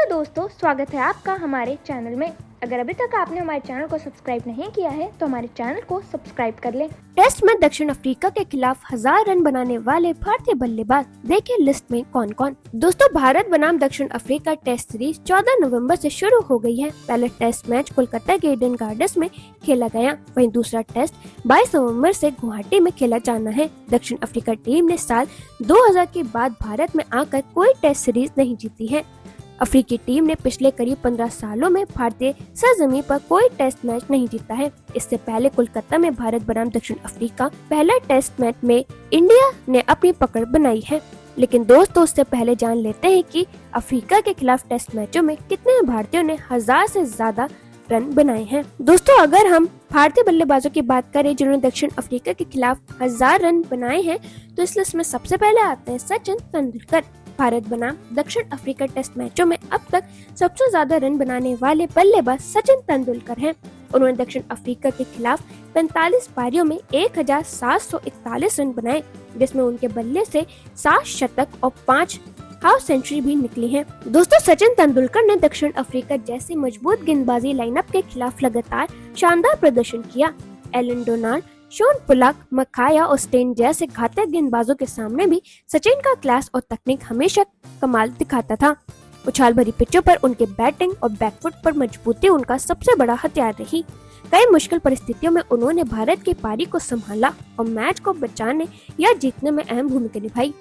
दोस्तों, स्वागत है आपका हमारे चैनल में। अगर अभी तक आपने हमारे चैनल को सब्सक्राइब नहीं किया है तो हमारे चैनल को सब्सक्राइब कर लें। टेस्ट में दक्षिण अफ्रीका के खिलाफ 1000 रन बनाने वाले भारतीय बल्लेबाज, देखिए लिस्ट में कौन कौन। दोस्तों, भारत बनाम दक्षिण अफ्रीका टेस्ट सीरीज 14 नवंबर से शुरू हो गई है। पहला टेस्ट मैच कोलकाता के ईडन गार्डन्स में खेला गया, वहीं दूसरा टेस्ट 22 नवंबर से गुवाहाटी में खेला जाना है। दक्षिण अफ्रीका टीम ने साल 2000 के बाद भारत में आकर कोई टेस्ट सीरीज नहीं जीती है। अफ्रीकी टीम ने पिछले करीब 15 सालों में भारतीय सरजमीं पर कोई टेस्ट मैच नहीं जीता है। इससे पहले कोलकाता में भारत बनाम दक्षिण अफ्रीका पहला टेस्ट मैच में इंडिया ने अपनी पकड़ बनाई है। लेकिन दोस्तों, उससे पहले जान लेते हैं कि अफ्रीका के खिलाफ टेस्ट मैचों में कितने भारतीयों ने 1000 से ज्यादा रन बनाए हैं। दोस्तों, अगर हम भारतीय बल्लेबाजों की बात करें जिन्होंने दक्षिण अफ्रीका के खिलाफ 1000 रन बनाए हैं, तो इस लिस्ट में सबसे पहले आते हैं सचिन तेंदुलकर। भारत बनाम दक्षिण अफ्रीका टेस्ट मैचों में अब तक सबसे ज्यादा रन बनाने वाले बल्लेबाज सचिन तेंदुलकर हैं। उन्होंने दक्षिण अफ्रीका के खिलाफ 45 पारियों में 1741 रन बनाए, जिसमें उनके बल्ले से 7 शतक और 5 हाफ सेंचुरी भी निकली है। दोस्तों, सचिन तेंदुलकर ने दक्षिण अफ्रीका जैसी मजबूत गेंदबाजी लाइनअप के खिलाफ लगातार शानदार प्रदर्शन किया। एलन डोनाल्ड, शॉन पुलाक, मकाया और स्टेन जैसे घातक गेंदबाजों के सामने भी सचिन का क्लास और तकनीक हमेशा कमाल दिखाता था। उछाल भरी पिचों पर उनके बैटिंग और बैकफुट पर मजबूती उनका सबसे बड़ा हथियार रही। कई मुश्किल परिस्थितियों में उन्होंने भारत की पारी को संभाला और मैच को बचाने या जीतने में अहम भूमिका निभाई।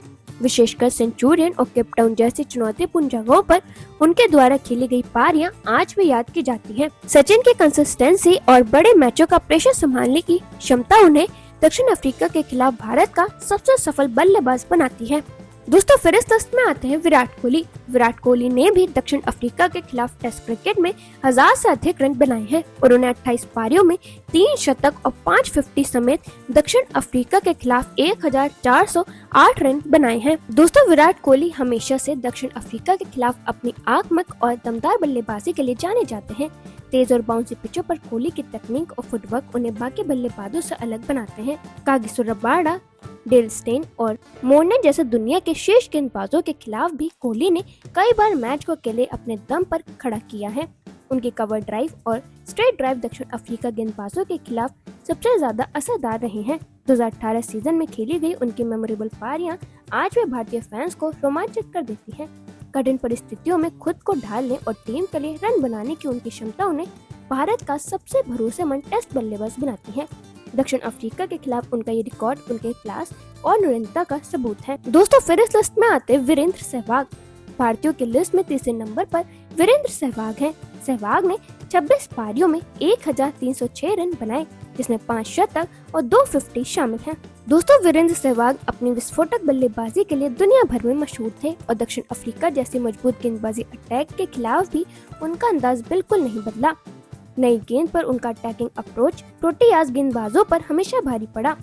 विशेषकर सेंचुरियन और केपटाउन जैसी चुनौतीपूर्ण जगहों पर उनके द्वारा खेली गई पारियां आज भी याद की जाती हैं। सचिन की कंसिस्टेंसी और बड़े मैचों का प्रेशर संभालने की क्षमता उन्हें दक्षिण अफ्रीका के खिलाफ भारत का सबसे सफल बल्लेबाज बनाती है। दोस्तों, फिर इस लिस्ट में आते हैं विराट कोहली। विराट कोहली ने भी दक्षिण अफ्रीका के खिलाफ टेस्ट क्रिकेट में 1000 से अधिक रन बनाए हैं। उन्होंने 28 पारियों में 3 शतक और 5 50 समेत दक्षिण अफ्रीका के खिलाफ 1408 रन बनाए हैं। दोस्तों, विराट कोहली हमेशा से दक्षिण अफ्रीका के खिलाफ अपनी आक्रामक और दमदार बल्लेबाजी के लिए जाने जाते हैं। तेज और बाउंसी पिचों पर कोहली की तकनीक और फुटवर्क उन्हें बाकी बल्लेबाजों से अलग बनाते हैं। कागिसो रबाडा, डेल स्टेन और मोर्ने जैसे दुनिया के शीर्ष गेंदबाजों के खिलाफ भी कोहली ने कई बार मैच को अकेले अपने दम पर खड़ा किया है। उनकी कवर ड्राइव और स्ट्रेट ड्राइव दक्षिण अफ्रीका गेंदबाजों के खिलाफ सबसे ज्यादा असरदार रहे हैं। 2018 सीजन में खेली गई उनकी मेमोरेबल पारियां आज भी भारतीय फैंस को रोमांचित कर देती हैं। कठिन परिस्थितियों में खुद को ढालने और टीम के लिए रन बनाने की उनकी क्षमता उन्हें भारत का सबसे भरोसेमंद टेस्ट बल्लेबाज बनाती है। दक्षिण अफ्रीका के खिलाफ उनका ये रिकॉर्ड उनके क्लास और निरंतरता का सबूत है। दोस्तों, फिर इस लिस्ट में आते वीरेंद्र सहवाग। भारतीयों की लिस्ट में तीसरे नंबर पर वीरेंद्र सहवाग हैं। सहवाग ने 26 पारियों में 1306 रन बनाए, जिसमें 5 शतक और 2 50 शामिल हैं। दोस्तों, वीरेंद्र सहवाग अपनी विस्फोटक बल्लेबाजी के लिए दुनिया भर में मशहूर थे और दक्षिण अफ्रीका जैसी मजबूत गेंदबाजी अटैक के खिलाफ भी उनका अंदाज बिल्कुल नहीं बदला। नई गेंद पर उनका अटैकिंग अप्रोच प्रोटियाज गेंदबाजों पर हमेशा भारी पड़ा।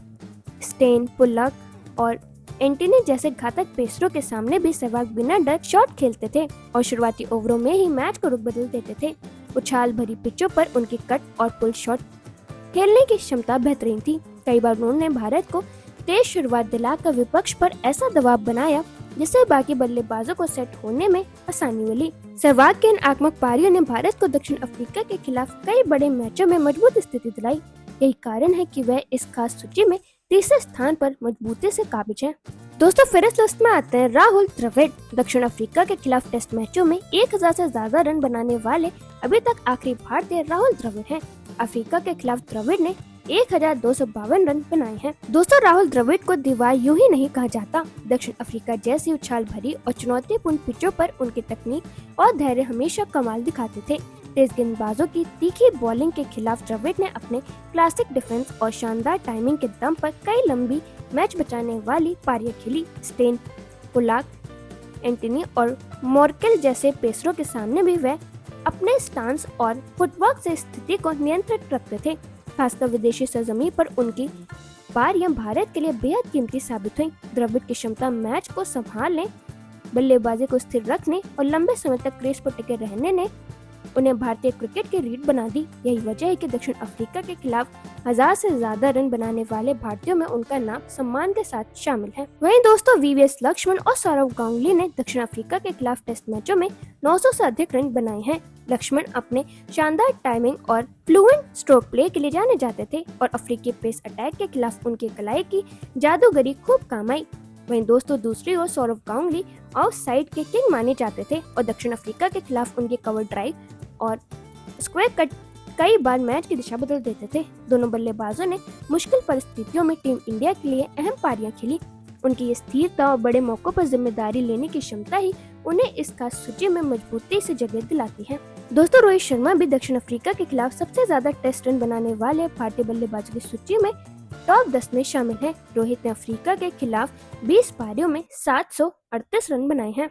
स्टेन, पुलक और एंटनी जैसे घातक पेसरों के सामने भी सहवाग बिना डर शॉट खेलते थे और शुरुआती ओवरों में ही मैच को रुख बदल देते थे। उछाल भरी पिचों पर उनकी कट और पुल शॉट खेलने की क्षमता बेहतरीन थी। कई बार उन्होंने भारत को तेज शुरुआत दिलाकर विपक्ष पर ऐसा दबाव बनाया जिससे बाकी बल्लेबाजों को सेट होने में आसानी मिली। सहवाग के इन आक्रामक पारियों ने भारत को दक्षिण अफ्रीका के खिलाफ कई बड़े मैचों में मजबूत स्थिति दिलाई। यही कारण है कि वह इस खास सूची में तीसरे स्थान पर मजबूती से काबिज है। दोस्तों, फिर इस लिस्ट में आते हैं राहुल द्रविड़। दक्षिण अफ्रीका के खिलाफ टेस्ट मैचों में 1000 से ज्यादा रन बनाने वाले अभी तक आखिरी भारतीय राहुल द्रविड़ हैं। अफ्रीका के खिलाफ द्रविड़ ने 1252 रन बनाए हैं। दोस्तों, राहुल द्रविड़ को दीवार यूं ही नहीं कहा जाता। दक्षिण अफ्रीका जैसी उछाल भरी और चुनौतीपूर्ण पिचों पर उनकी तकनीक और धैर्य हमेशा कमाल दिखाते थे। तेज गेंदबाजों की तीखी बॉलिंग के खिलाफ द्रविड़ ने अपने क्लासिक डिफेंस और शानदार टाइमिंग के दम पर कई लंबी मैच बचाने वाली पारियां खेली। स्टेन, पुलाक, एंटनी और मोर्केल जैसे पेसरों के सामने भी वह अपने स्टांस और फुटवर्क से स्थिति को नियंत्रित रखते थे। खासकर विदेशी सरजमीं पर उनकी पारियां भारत के लिए बेहद कीमती साबित हुई। द्रविड़ की क्षमता मैच को संभालने, बल्लेबाजी को स्थिर रखने और लंबे समय तक क्रीज पर टिके रहने ने उन्हें भारतीय क्रिकेट की रीढ़ बना दी। यही वजह है कि दक्षिण अफ्रीका के खिलाफ 1000 से ज्यादा रन बनाने वाले भारतीयों में उनका नाम सम्मान के साथ शामिल है। वहीं दोस्तों वीवीएस लक्ष्मण और सौरव गांगुली ने दक्षिण अफ्रीका के खिलाफ टेस्ट मैचों में 900 से अधिक रन बनाए हैं। लक्ष्मण अपने शानदार टाइमिंग और फ्लुएंट स्ट्रोक प्ले के लिए जाने जाते थे और अफ्रीकी पेस अटैक के खिलाफ उनकी कलाई की जादूगरी खूब काम आई। वहीं दोस्तों दूसरी ओर सौरव गांगुली आउटसाइड के किंग माने जाते थे और दक्षिण अफ्रीका के खिलाफ उनके कवर ड्राइव और स्क्वायर कट कई बार मैच की दिशा बदल देते थे। दोनों बल्लेबाजों ने मुश्किल परिस्थितियों में टीम इंडिया के लिए अहम पारियां खेली। उनकी ये स्थिरता और बड़े मौकों पर जिम्मेदारी लेने की क्षमता ही उन्हें इस खास सूची में मजबूती से जगह दिलाती है। दोस्तों रोहित शर्मा भी दक्षिण अफ्रीका के खिलाफ सबसे ज्यादा टेस्ट रन बनाने वाले भारतीय बल्लेबाजों की सूची में टॉप 10 में शामिल है। रोहित ने अफ्रीका के खिलाफ 20 पारियों में 738 रन बनाए हैं।